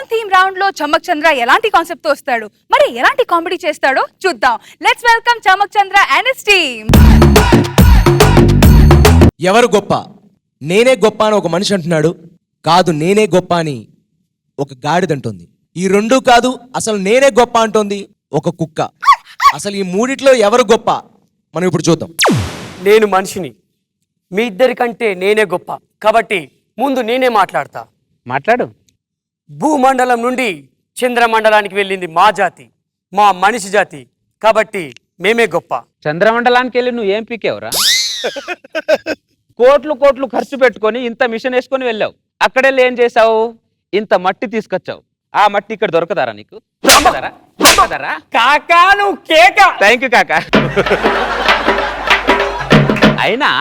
On theme round లో చమక్ చంద్ర ఎలాంటి concept తో వస్తాడు, మరి ఎలాంటి కామెడీ చేస్తాడో చూద్దాం. Let's welcome Chammak Chandra and his team. ఎవరు గొప్ప? నేనే గొప్ప అని ఒక మనిషి అంటున్నాడు. కాదు, నేనే గొప్ప అని ఒక గాడిదంటుంది. ఈ రెండూ కాదు, అసలు నేనే గొప్ప అంటోంది ఒక కుక్క. అసలు ఈ మూడిట్లో ఎవరు గొప్ప మనం ఇప్పుడు చూద్దాం. నేను మనిషిని, మీ ఇద్దరికంటే నేనే గొప్ప కాబట్టి ముందు నేనే మాట్లాడు. భూమండలం నుండి చంద్రమండలానికి వెళ్ళింది మా జాతి, మా మనిషి జాతి కాబట్టి మేమే గొప్ప. చంద్రమండలానికి వెళ్ళి నువ్వు ఏం పీకేవరా? కోట్లు ఖర్చు పెట్టుకొని ఇంత మిషన్ వేసుకొని వెళ్ళావు. అక్కడెళ్ళి ఏం చేసావు? ఇంత మట్టి తీసుకొచ్చావు. ఆ మట్టి ఇక్కడ దొరకదారా నీకు? దొరకదారా? కాకా నువ్వు కేక. థ్యాంక్ యూ కాకా. అయినా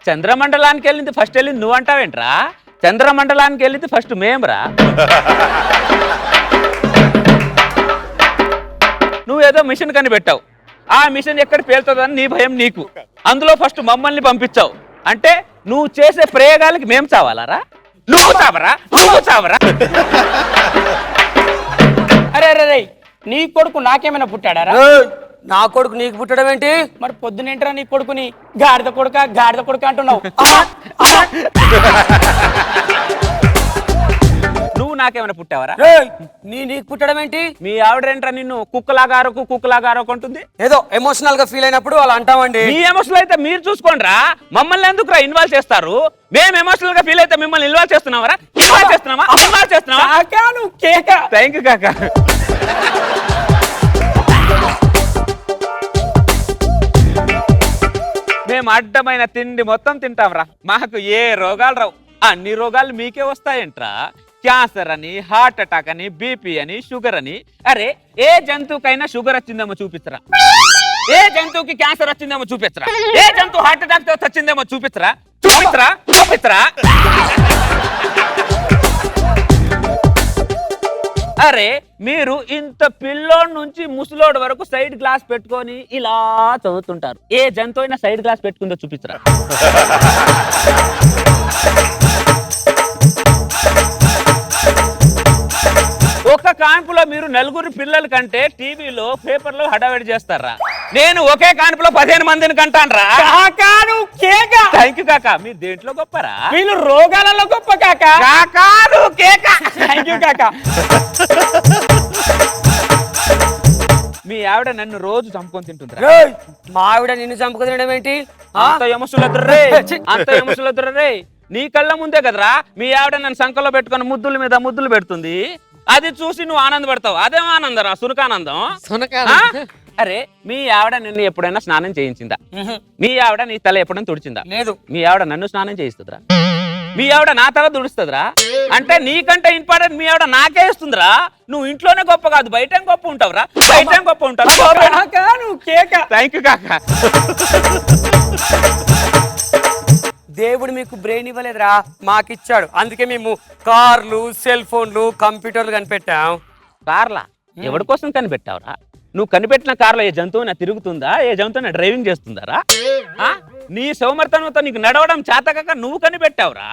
చంద్రమండలానికి వెళ్ళింది ఫస్ట్ వెళ్ళింది నువ్వు అంటావేంట్రా? చంద్రమండలానికి వెళ్ళింది ఫస్ట్ మేమ్రా. నువ్వేదో మిషన్ కనిపెట్టావు. ఆ మిషన్ ఎక్కడ పేలుతుందని నీ భయం నీకు. అందులో ఫస్ట్ మమ్మల్ని పంపించావు. అంటే నువ్వు చేసే ప్రయోగాలకి మేము చావాలరా? నువ్వు చావరా? అరే నీ కొడుకు నాకేమైనా పుట్టాడారా? నా కొడుకు నీకు పుట్టడం ఏంటి? మరి పొద్దునేంట్రా నీ కొడుకుని గాడిద కొడుక అంటున్నావు? నువ్వు నాకేమైనా పుట్టావరా? నీకు పుట్టడం ఏంటి? మీ ఆవిడేంట్రా నిన్ను కుక్కలాగారో అంటుంది? ఏదో ఎమోషనల్ గా ఫీల్ అయినప్పుడు అలా అంటామండి. మీ ఎమోషనల్ అయితే మీరు చూసుకోండిరా. మమ్మల్ని ఎందుకు ఇన్వాల్వ్ చేస్తారు? మేము ఎమోషనల్ గా ఫీల్ అయితే మిమ్మల్ని ఇన్వాల్వ్ చేస్తున్నావా? కాకా నువ్వు కేక. థ్యాంక్ యూ కాకా. మేము అడ్డమైన తిండి మొత్తం తింటాంరా. మాకు ఏ రోగాలు రావు. అన్ని రోగాలు మీకే వస్తాయంట్రా. క్యాన్సర్ అని, హార్ట్ అటాక్ అని, బీపీ అని, షుగర్ అని. అరే ఏ జంతువుకైనా షుగర్ వచ్చిందేమో చూపించరా? ఏ జంతువుకి క్యాన్సర్ వచ్చిందేమో చూపించరా? ఏ జంతువు హార్ట్ అటాక్ తో వచ్చిందేమో చూపించరా? అరే మీరు ఇంత పిల్లోడ్ నుంచి ముసలోడు వరకు సైడ్ గ్లాస్ పెట్టుకొని ఇలా చదువుతుంటారు. ఏ జంతువు అయినా సైడ్ గ్లాస్ పెట్టుకుందో చూపించరా? ఒక కాన్పులో మీరు నలుగురు పిల్లల కంటే టీవీలో పేపర్లో హడావిడి చేస్తారా? నేను ఒకే కాన్పులో 15 మందిని కంటాన్రా. కాకా నువ్వు కేక. థ్యాంక్ యూ కాకా. మీరు దేంట్లో గొప్పరా? వీళ్ళు రోగాలలో గొప్ప కాకా. కాకా నువ్వు కేక. థ్యాంక్ యూ కాకా. మీ ఆవిడ నన్ను రోజు చంపుకొని తింటుందిరా. మా ఆవిడ నిన్ను చంపుకు తినడం ఏంటి? అంత ఎమసులద్దురే. నీ కళ్ళ ముందే కదరా మీ ఆవిడ నన్ను సంకల్లో పెట్టుకొని ముద్దుల మీద ముద్దులు పెడుతుంది. అది చూసి నువ్వు ఆనందపడతావు. అదేం ఆనందరా? సునకానందం. అరే మీ ఆవిడ నిన్ను ఎప్పుడైనా స్నానం చేయించిందా? మీ ఆవిడ నీ తల ఎప్పుడైనా తుడిచిందా? లేదు. మీ ఆవిడ నన్ను స్నానం చేయిస్తుందిరా. మీ ఆవిడ నా తల తుడుస్తుందిరా. అంటే నీకంటే ఇంపార్టెంట్ మీ ఆవిడ నాకే ఇస్తుందిరా. నువ్వు ఇంట్లోనే గొప్ప కాదు, బయట గొప్ప ఉంటావురా. బయట గొప్ప ఉంటావు. కాకా నువ్వు కేక. థ్యాంక్ యూ కాకా. దేవుడు మీకు బ్రెయిన్ ఇవ్వలేదురా, మాకిచ్చాడు. అందుకే మేము కార్లు, సెల్ ఫోన్లు, కంప్యూటర్లు కనిపెట్టాం. కార్లా? ఎవరి కోసం కనిపెట్టావురా? నువ్వు కనిపెట్టిన కార్లో ఏ జంతువున తిరుగుతుందా? ఏ జంతువున డ్రైవింగ్ చేస్తుందారా? నీ సౌమర్థనంతో నీకు నడవడం చేతకాక నువ్వు కనిపెట్టావురా.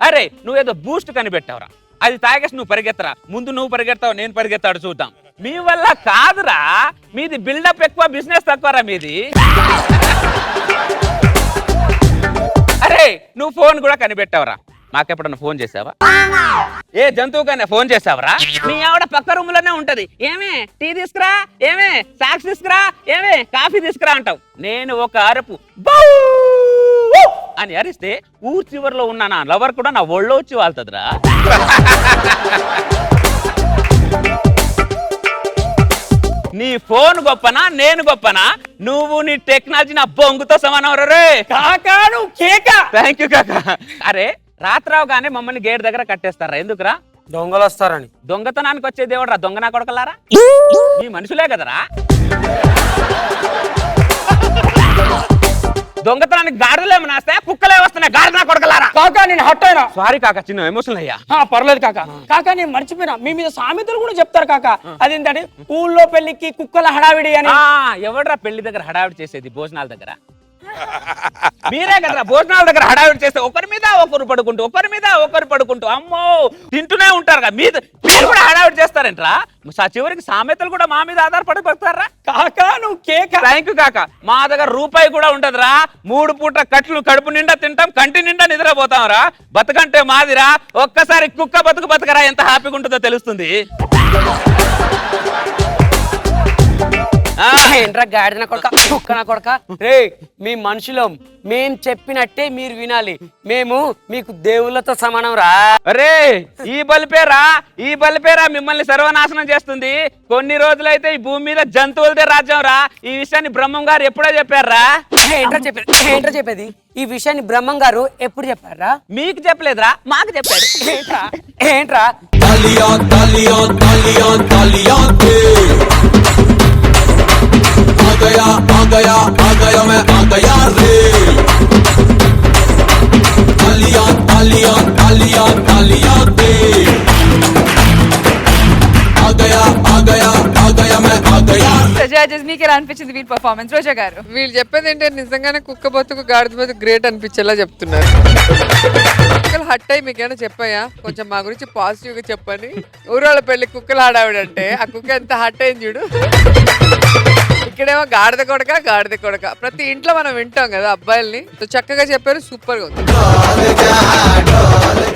అరే నువ్వేదో బూస్ట్ కనిపెట్టావురా. అది తాగేసి నువ్వు పరిగెత్తరా. ముందు నువ్వు పరిగెత్తావు, నేను పరిగెత్తాడు చూద్దాం. మీ వల్ల కాదురా. మీది బిల్డప్ ఎక్కువ, బిజినెస్ తక్కువరా మీది. అరే నువ్వు ఫోన్ కూడా కనిపెట్టావురా. నాకెప్పుడన్నా ఫోన్ చేసావా? ఏ జంతువుకైనా ఫోన్ చేసావరా? మీ ఆవిడ పక్క రూమ్ లోనే ఉంటది. ఏమే టీ తీసుకురా, ఏమే సాక్స్ తీసుకురా, ఏమే కాఫీ తీసుకురా అంటావు. నేను ఒక అరుపు అని అరిస్తే ఊరు చివరిలో ఉన్న నా లవర్ కూడా నా ఒళ్ళో వచ్చి వాళ్తుందిరా. నీ ఫోన్ గొప్పనా నేను గొప్పనా? నువ్వు నీ టెక్నాలజీ నా బొంగుతో సమానం రే. కాకా నువ్వు కేక. థ్యాంక్ యూ కాకా. అరే రాత్రావుగానే మమ్మల్ని గేట్ దగ్గర కట్టేస్తారా? ఎందుకురా? దొంగలు వస్తారని. దొంగతనానికి వచ్చే దేవుడు రా. దొంగ నా కొడకలారా? మీ మనుషులే కదరా. దొంగతనానికి గాడిదలు ఏమన్నా వస్తాయా? కుక్కలే వస్తున్నాయి. గాడిద నా కొడకలారా. కాకా నేను హట్ అయినా. సారీ కాకా, చిన్న ఎమోషనల్ అయ్యా. పర్లేదు కాకా. కాకా నేను మర్చిపోయినా, మీ మీద సామెతలు కూడా చెప్తారు కాకా. అదేంటంటే ఊళ్ళో పెళ్లికి కుక్కల హడావిడి అని. ఎవడ్రా పెళ్లి దగ్గర హడావిడి చేసేది? భోజనాల దగ్గర మీరే కదరా భోజనాల దగ్గర హడావిడి చేస్తే ఒకరి మీద ఒకరు పడుకుంటూ అమ్మో తింటూనే ఉంటారు కదా మీరు కూడా హడావిడి చేస్తారేంట్రా చివరికి సామెతలు కూడా మా మీద ఆధారపడి పడతారా? కాకా నువ్వు కేక. థ్యాంక్ యూ కాక. మా దగ్గర రూపాయి కూడా ఉండదురా. 3 పూట కట్లు కడుపు నిండా తింటాం, కంటి నిండా నిద్రపోతాం రా. బతుకంటే మాదిరా. ఒక్కసారి కుక్క బతుకరా ఎంత హ్యాపీగా ఉంటుందో తెలుస్తుంది. ఏంట్రా గాడిన కొడక కుక్కన కొడక రే, మీ మనుషులం, మేం చెప్పినట్టే మీరు వినాలి. మేము మీకు దేవుళ్ళతో సమానం రా. అరే ఈ బలిపేరా మిమ్మల్ని సర్వనాశనం చేస్తుంది. కొన్ని రోజులైతే ఈ భూమి మీద జంతువులదే రాజ్యం రా. ఈ విషయాన్ని బ్రహ్మం గారు ఎప్పుడో చెప్పారా? ఏంట్రా చెప్పేది? ఈ విషయాన్ని బ్రహ్మం గారు ఎప్పుడు చెప్పారా? మీకు చెప్పలేదురా, మాకు చెప్పాడు. ఏంట్రా జడ్జెస్ మీకు ఎలా అనిపించింది వీళ్ళ పర్ఫార్మెన్స్? రోజా గారు, వీళ్ళు చెప్పేది ఏంటంటే నిజంగానే కుక్క బతుకు గాడిద బతుకు గ్రేట్ అనిపించేలా చెప్తున్నారు. కుక్కలు హట్ అయ్యి మీకేమైనా చెప్పాయా? కొంచెం మా గురించి పాజిటివ్ గా చెప్పండి. ఊరోళ్ళ పెళ్లి కుక్కలు ఆడావిడంటే ఆ కుక్క ఎంత హట్ అయింది చూడు. ఇక్కడేమో గాడిద కొడక. ప్రతి ఇంట్లో మనం వింటాం కదా అబ్బాయిల్ని. చక్కగా చెప్పారు, సూపర్ గా ఉంది.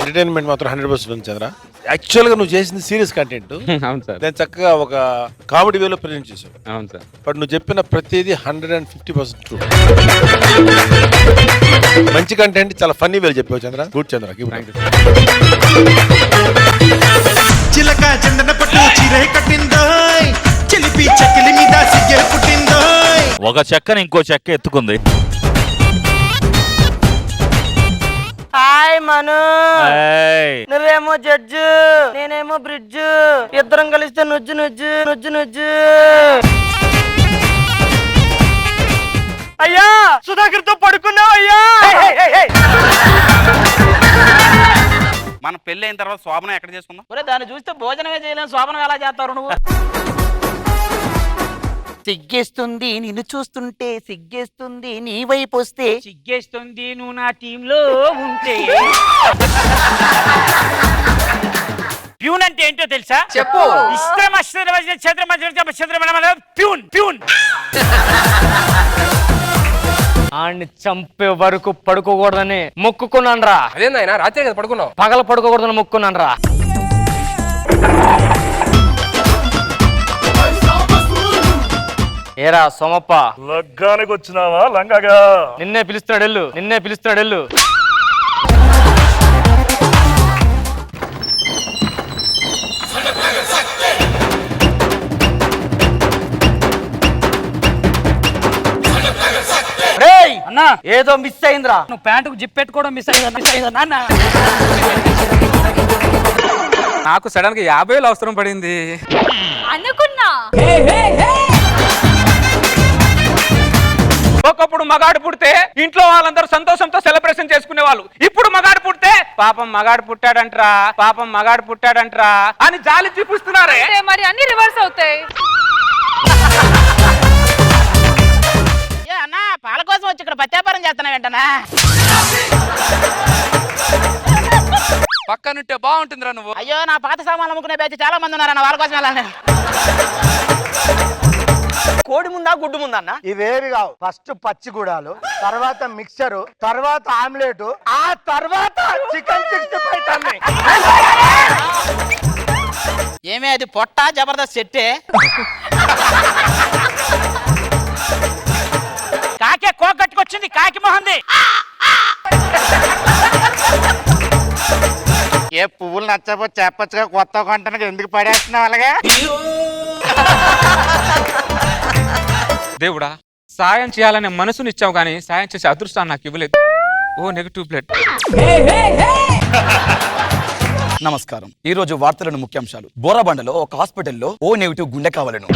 ఎంటర్టైన్మెంట్ మాత్రం 100% ఉంది చంద్ర. యాక్చువల్ గా నువ్వు చేసింది సీరియస్ కంటెంట్. అవును సార్. నేను చక్కగా ఒక కామెడీ వేలో ప్రజెంట్ చేశావు. అవును సార్. బట్ నువ్వు చెప్పిన ప్రతిదీ 150% ట్రూ. మంచి కంటెంట్, చాలా ఫన్నీ వేలు చెప్పావు చంద్ర. గుడ్ చంద్ర. చిలక చందన పట్టు చీరే కట్టిందోయ్, చిలిపి చెక్కిలి మీద సిగ్గే పుట్టిందోయ్. ఒక చెక్కని ఇంకో చెక్క ఎత్తుకుంది. హాయ్ మను, నువ్వేమో జడ్జు, నేనేమో బ్రిడ్జ్. ఇద్దరం కలిస్తే నుజ్జు. అయ్యా సుధాకర్ తో పడుకున్నావు అయ్యా. మన పెళ్లి అయిన తర్వాత శోభనం ఎక్కడ చేసుకుందాం? ఒరే దాన్ని చూస్తే భోజనమే చేయలేము, శోభనం ఎలా చేస్తారు నువ్వు? సిగ్గేస్తుంది నిన్ను చూస్తుంటే, సిగ్గేస్తుంది నీ వైపు వస్తే, సిగ్గేస్తుంది నువ్వు నా టీంలో ఉంటే. ప్యూన్ అంటే ఏంటో తెలుసా? చెప్పు. ప్యూన్. ఆడిని చంపే వరకు పడుకోకూడదని మొక్కుకున్నాను రా. అదేందైనా రాత్రి కదా పడుకున్నావు? పగల పడుకోకూడదని మొక్కుకున్నాను రా. ఏరా సోమప్ప, లగ్గానికి వచ్చినావా లంగగా? నిన్నే పిలుస్తున్నాడు వెళ్ళు. అన్నా ఏదో మిస్ అయిందిరా. నువ్వు ప్యాంటుకు జిప్ పెట్టుకోవడం మిస్ అయిందా నాన్న? నాకు సడన్ గా 50,000 అవసరం పడింది. అనుకున్నా ఒకప్పుడు మగాడు పుడితే ఇంట్లో వాళ్ళందరూ సంతోషంతో సెలబ్రేషన్ చేసుకునే వాళ్ళు. ఇప్పుడు మగాడు పుడితే పాపం మగాడు పుట్టాడంట్రా అని జాలి చూపిస్తున్నారే. మరి అన్ని రివర్స్ అవుతాయి. అన్నా పాల కోసం వచ్చి ఇక్కడ పత్యాపారం చేస్తున్నా వెంటనా? పక్కనుంటే బాగుంటుందిరా నువ్వు. అయ్యో నా పాత సామాన్లు అమ్ముకునే బ్యాచ్ చాలా మంది ఉన్నారన్న, వాళ్ళ కోసం వెళ్ళాలి. కోడి ముందా గుడ్డు ముందా అన్న? ఇవేవి కావు. ఫస్ట్ పచ్చిగూడాలు, తర్వాత మిక్చరు, తర్వాత ఆమ్లెట్, ఆ తర్వాత చికెన్ 65. ఏమే అది పొట్ట జబర్దస్త్ సెట్టే? కాకే కోకట్టుకొచ్చింది, కాకి మొహంది. ఏ పువ్వులు నచ్చకపోతే చెప్పచ్చుగా, కొత్త కొంటనకి ఎందుకు పడేస్తున్నావు అలాగే? దేవుడా, సాయం చేయాలనే మనసునిచ్చావు కానీ సాయం చేసే అదృష్టాన్ని నాకు ఇవ్వలేదు. O negative blood. నమస్కారం. ఈ రోజు వార్తలను ముఖ్యాంశాలు. బోరాబండలో ఒక హాస్పిటల్లో ఓ నెగిటివ్ గుండె కావాలను.